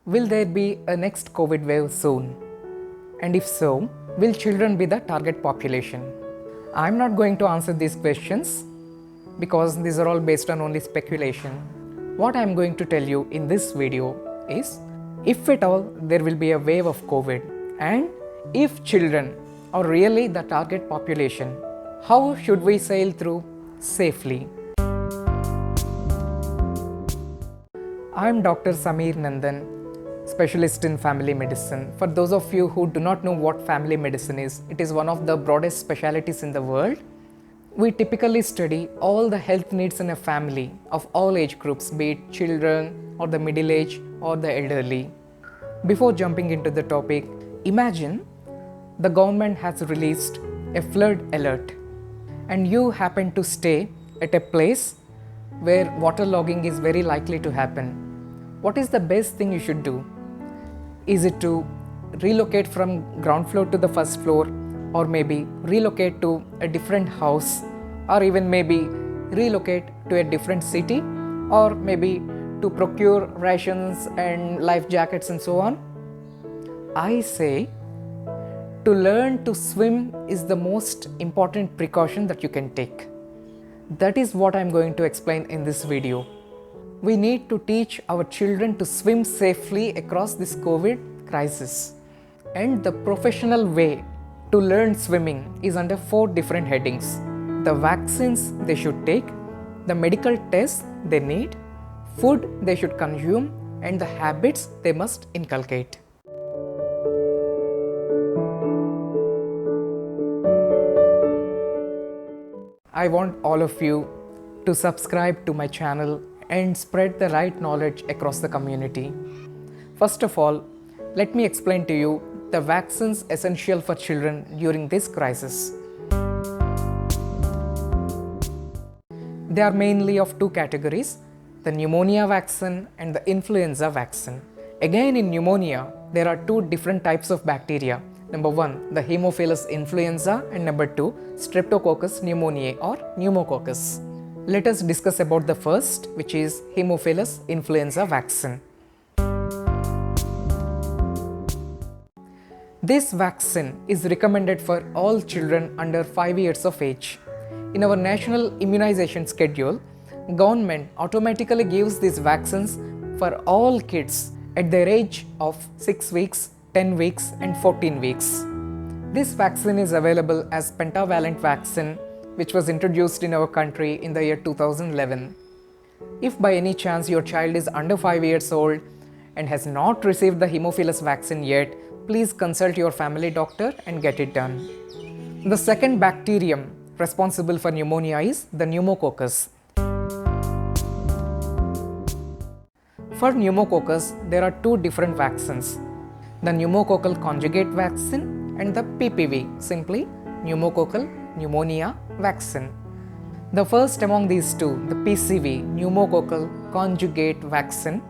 Will there be a next COVID wave soon? And if so, will children be the target population? I'm not going to answer these questions because these are all based on only speculation. What I'm going to tell you in this video is, if at all there will be a wave of COVID, and if children are really the target population, how should we sail through safely? I'm Dr. Sameer Nandan, specialist in family medicine. For those of you who do not know what family medicine is, it is one of the broadest specialties in the world. We typically study all the health needs in a family of all age groups, be it children or the middle age or the elderly. Before jumping into the topic, imagine the government has released a flood alert and you happen to stay at a place where waterlogging is very likely to happen. What is the best thing you should do? Is it to relocate from ground floor to the first floor, or maybe relocate to a different house, or even maybe relocate to a different city, or maybe to procure rations and life jackets and so on? I say to learn to swim is the most important precaution that you can take. That is what I'm going to explain in this video. We need to teach our children to swim safely across this COVID crisis. And the professional way to learn swimming is under 4 different headings: the vaccines they should take, the medical tests they need, food they should consume, and the habits they must inculcate. I want all of you to subscribe to my channel and spread the right knowledge across the community. First of all, let me explain to you the vaccines essential for children during this crisis. They are mainly of 2 categories: the pneumonia vaccine and the influenza vaccine. Again, in pneumonia, there are 2 different types of bacteria. Number 1, the Haemophilus influenza, and number 2, Streptococcus pneumoniae or pneumococcus. Let us discuss about the first, which is Haemophilus influenza vaccine. This vaccine is recommended for all children under 5 years of age. In our national immunization schedule, government automatically gives these vaccines for all kids at their age of 6 weeks, 10 weeks and 14 weeks. This vaccine is available as pentavalent vaccine, which was introduced in our country in the year 2011. If by any chance your child is under 5 years old and has not received the Haemophilus vaccine yet, please consult your family doctor and get it done. The second bacterium responsible for pneumonia is the pneumococcus. For pneumococcus, there are 2 different vaccines: the pneumococcal conjugate vaccine and the PPV, simply pneumococcal pneumonia vaccine. The first among these 2, the PCV, pneumococcal conjugate vaccine,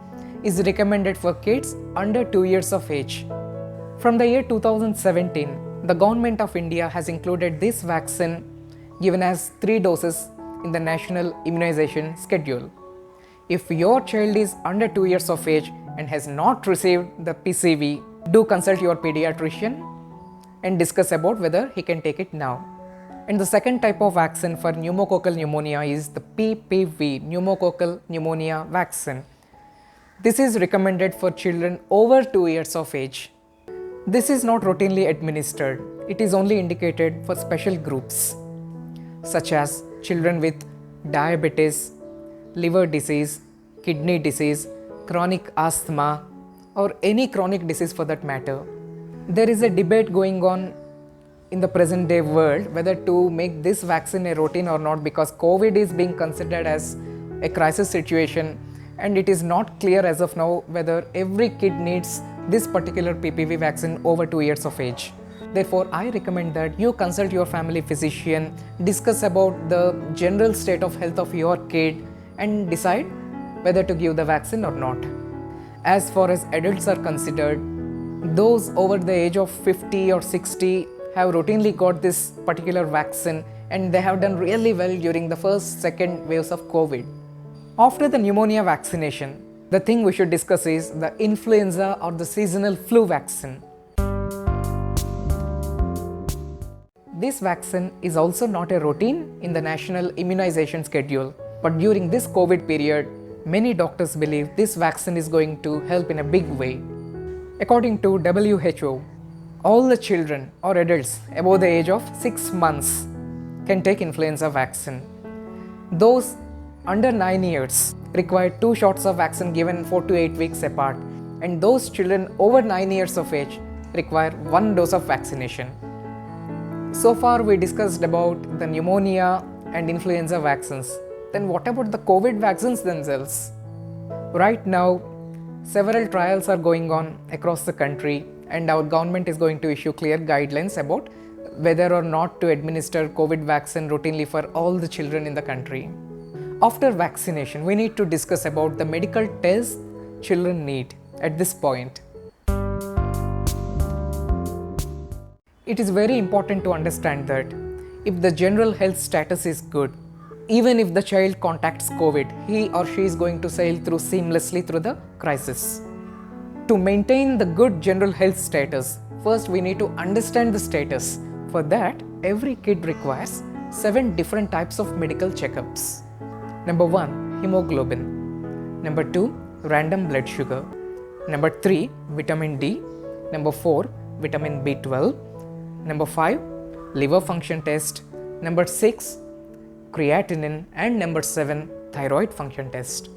is recommended for kids under 2 years of age. From the year 2017, the Government of India has included this vaccine given as 3 doses in the national immunization schedule. If your child is under 2 years of age and has not received the PCV, do consult your pediatrician and discuss about whether he can take it now. And the second type of vaccine for pneumococcal pneumonia is the PPV, pneumococcal pneumonia vaccine. This is recommended for children over 2 years of age. This is not routinely administered. It is only indicated for special groups, such as children with diabetes, liver disease, kidney disease, chronic asthma, or any chronic disease for that matter. There is a debate going on in the present day world whether to make this vaccine a routine or not, because COVID is being considered as a crisis situation and it is not clear as of now whether every kid needs this particular PPV vaccine over 2 years of age. Therefore, I recommend that you consult your family physician, discuss about the general state of health of your kid and decide whether to give the vaccine or not. As far as adults are considered, those over the age of 50 or 60 have routinely got this particular vaccine and they have done really well during the first, second waves of COVID. After the pneumonia vaccination, The thing we should discuss is the influenza or the seasonal flu vaccine. This vaccine is also not a routine in the national immunization schedule, but during this COVID period, many doctors believe this vaccine is going to help in a big way. According to WHO, all the children or adults above the age of 6 months can take influenza vaccine. Those under 9 years require 2 shots of vaccine given 4 to 8 weeks apart, and those children over 9 years of age require 1 dose of vaccination. So far we discussed about the pneumonia and influenza vaccines. Then what about the COVID vaccines themselves? Right now, several trials are going on across the country, and our government is going to issue clear guidelines about whether or not to administer COVID vaccine routinely for all the children in the country. After vaccination, we need to discuss about the medical tests children need at this point. It is very important to understand that if the general health status is good, even if the child contacts COVID, he or she is going to sail through seamlessly through the crisis. To maintain the good general health status, first we need to understand the status. For that, every kid requires 7 different types of medical checkups. Number 1, hemoglobin. Number 2, random blood sugar. Number 3, vitamin D. Number 4, vitamin B12. Number 5, liver function test. Number 6, creatinine. And number 7, thyroid function test.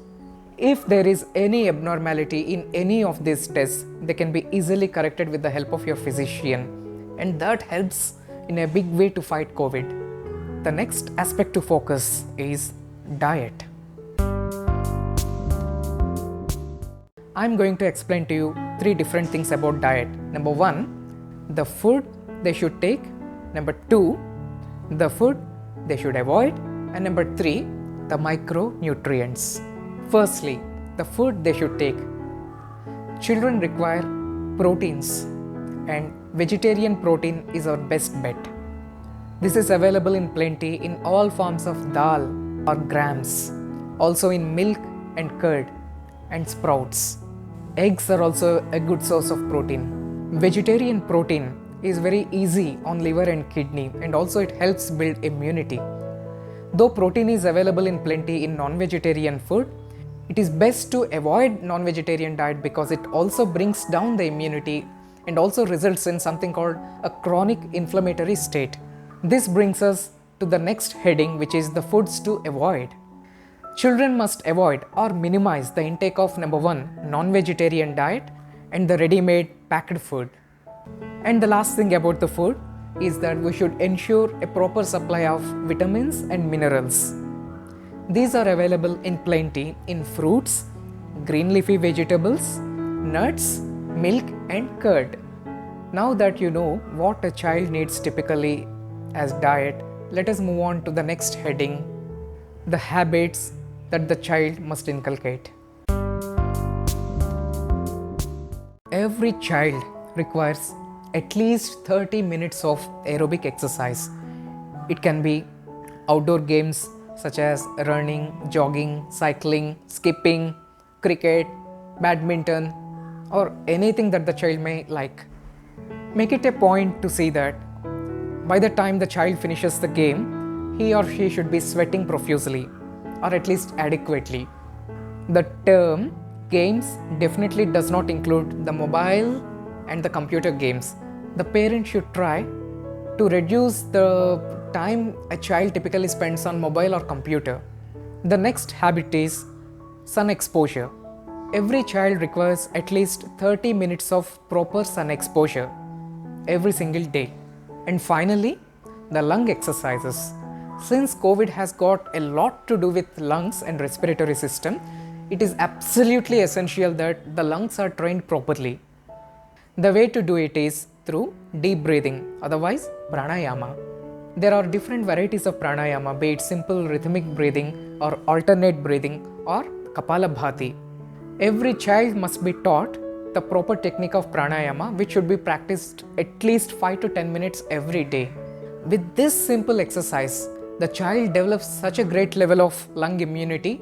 If there is any abnormality in any of these tests, they can be easily corrected with the help of your physician, and that helps in a big way to fight COVID. The next aspect to focus is diet. I'm going to explain to you 3 different things about diet. Number 1, the food they should take. Number 2, the food they should avoid. And number 3, the micronutrients. Firstly, the food they should take. Children require proteins, and vegetarian protein is our best bet. This is available in plenty in all forms of dal or grams, also in milk and curd and sprouts. Eggs are also a good source of protein. Vegetarian protein is very easy on liver and kidney, and also it helps build immunity. Though protein is available in plenty in non-vegetarian food, it is best to avoid non-vegetarian diet because it also brings down the immunity and also results in something called a chronic inflammatory state. This brings us to the next heading, which is the foods to avoid. Children must avoid or minimize the intake of number 1, non-vegetarian diet and the ready-made packed food. And the last thing about the food is that we should ensure a proper supply of vitamins and minerals. These are available in plenty in fruits, green leafy vegetables, nuts, milk and curd. Now that you know what a child needs typically as diet, let us move on to the next heading, the habits that the child must inculcate. Every child requires at least 30 minutes of aerobic exercise. It can be outdoor games such as running, jogging, cycling, skipping, cricket, badminton, or anything that the child may like. Make it a point to see that by the time the child finishes the game, he or she should be sweating profusely, or at least adequately. The term games definitely does not include the mobile and the computer games. The parent should try to reduce the time a child typically spends on mobile or computer. The next habit is sun exposure. Every child requires at least 30 minutes of proper sun exposure every single day. And finally, the lung exercises. Since COVID has got a lot to do with lungs and respiratory system, it is absolutely essential that the lungs are trained properly. The way to do it is through deep breathing, otherwise pranayama. There are different varieties of pranayama, be it simple rhythmic breathing or alternate breathing or kapalabhati. Every child must be taught the proper technique of pranayama, which should be practiced at least 5 to 10 minutes every day. With this simple exercise, the child develops such a great level of lung immunity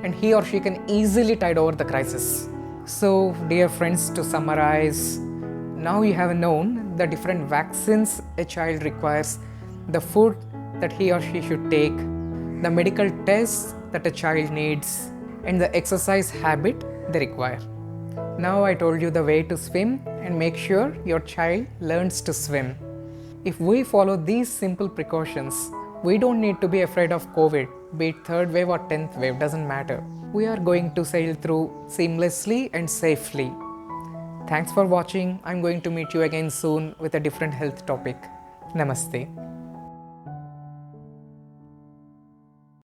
and he or she can easily tide over the crisis. So, dear friends, to summarize, now you have known the different vaccines a child requires, the food that he or she should take, the medical tests that a child needs, and the exercise habit they require. Now I told you the way to swim, and make sure your child learns to swim. If we follow these simple precautions, we don't need to be afraid of COVID, be it third wave or 10th wave, doesn't matter. We are going to sail through seamlessly and safely. Thanks for watching. I'm going to meet you again soon with a different health topic. Namaste.